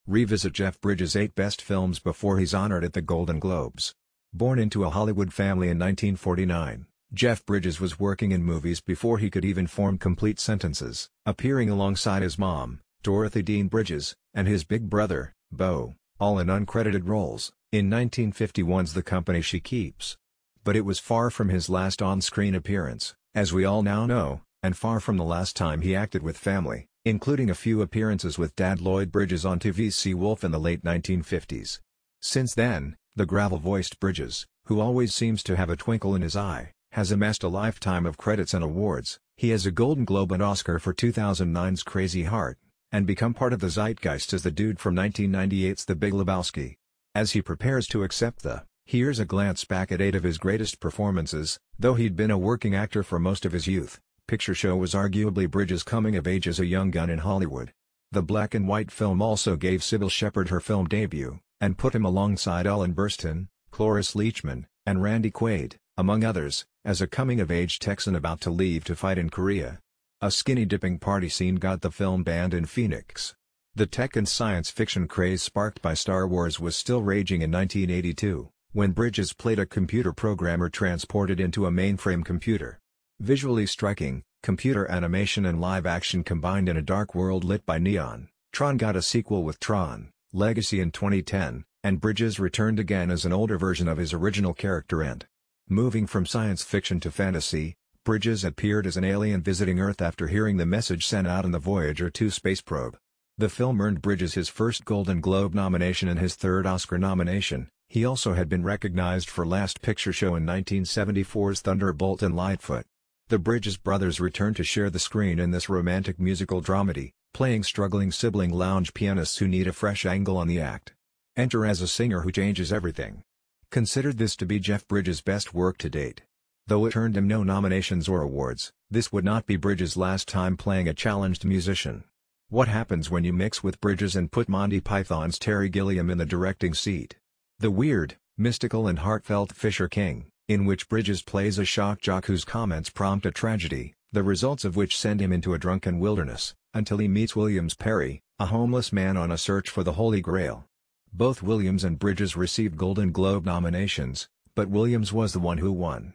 Revisit Jeff Bridges' 8 best films before he's honored at the Golden Globes. Born into a Hollywood family in 1949, Jeff Bridges was working in movies before he could even form complete sentences, appearing alongside his mom, Dorothy Dean Bridges, and his big brother, Beau, all in uncredited roles, in 1951's The Company She Keeps. But it was far from his last on-screen appearance, as we all now know, and far from the last time he acted with family, including a few appearances with Dad Lloyd Bridges on TV's Seawolf in the late 1950s. Since then, the gravel-voiced Bridges, who always seems to have a twinkle in his eye, has amassed a lifetime of credits and awards. He has a Golden Globe and Oscar for 2009's Crazy Heart, and become part of the zeitgeist as the dude from 1998's The Big Lebowski. As he prepares to accept the "Here's a glance back at 8 of his greatest performances," though he'd been a working actor for most of his youth, Picture Show was arguably Bridges' coming of age as a young gun in Hollywood. The black and white film also gave Cybill Shepherd her film debut, and put him alongside Ellen Burstyn, Cloris Leachman, and Randy Quaid, among others, as a coming-of-age Texan about to leave to fight in Korea. A skinny-dipping party scene got the film banned in Phoenix. The tech and science fiction craze sparked by Star Wars was still raging in 1982, when Bridges played a computer programmer transported into a mainframe computer. Visually striking, computer animation and live action combined in a dark world lit by neon, Tron got a sequel with Tron: Legacy in 2010, and Bridges returned again as an older version of his original character and, moving from science fiction to fantasy, Bridges appeared as an alien visiting Earth after hearing the message sent out in the Voyager 2 space probe. The film earned Bridges his first Golden Globe nomination and his third Oscar nomination. He also had been recognized for Last Picture Show in 1974's Thunderbolt and Lightfoot. The Bridges brothers returned to share the screen in this romantic musical dramedy, playing struggling sibling lounge pianists who need a fresh angle on the act. Enter as a singer who changes everything. Considered this to be Jeff Bridges' best work to date. Though it earned him no nominations or awards, this would not be Bridges' last time playing a challenged musician. What happens when you mix with Bridges and put Monty Python's Terry Gilliam in the directing seat? The weird, mystical and heartfelt Fisher King, in which Bridges plays a shock jock whose comments prompt a tragedy, the results of which send him into a drunken wilderness, until he meets Williams Perry, a homeless man on a search for the Holy Grail. Both Williams and Bridges received Golden Globe nominations, but Williams was the one who won.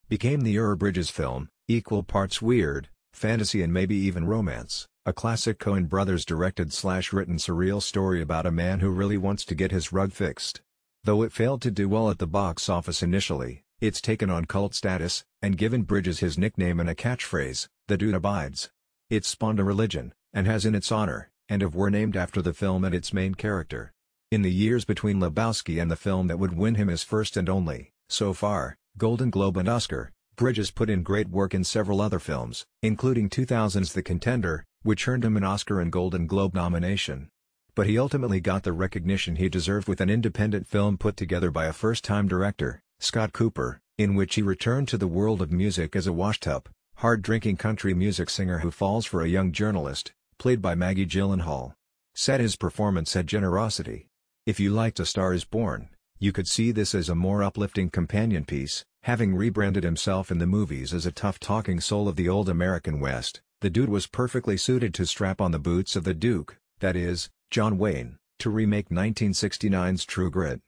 Became the Bridges film, equal parts weird, fantasy and maybe even romance, a classic Coen brothers directed/written surreal story about a man who really wants to get his rug fixed. Though it failed to do well at the box office initially, it's taken on cult status, and given Bridges his nickname and a catchphrase, "The Dude Abides." It spawned a religion, and has in its honor, and of were named after the film and its main character. In the years between Lebowski and the film that would win him his first and only, so far, Golden Globe and Oscar, Bridges put in great work in several other films, including 2000's The Contender, which earned him an Oscar and Golden Globe nomination. But he ultimately got the recognition he deserved with an independent film put together by a first-time director, Scott Cooper, in which he returned to the world of music as a washed-up, hard-drinking country music singer who falls for a young journalist, played by Maggie Gyllenhaal. Said his performance had generosity. If you liked A Star Is Born, you could see this as a more uplifting companion piece. Having rebranded himself in the movies as a tough-talking soul of the old American West, the dude was perfectly suited to strap on the boots of the Duke, that is, John Wayne, to remake 1969's True Grit.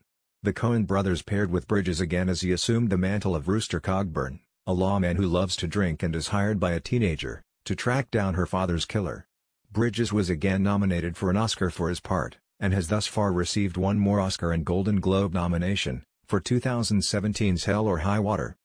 The Coen brothers paired with Bridges again as he assumed the mantle of Rooster Cogburn, a lawman who loves to drink and is hired by a teenager to track down her father's killer. Bridges was again nominated for an Oscar for his part, and has thus far received one more Oscar and Golden Globe nomination, for 2017's Hell or High Water.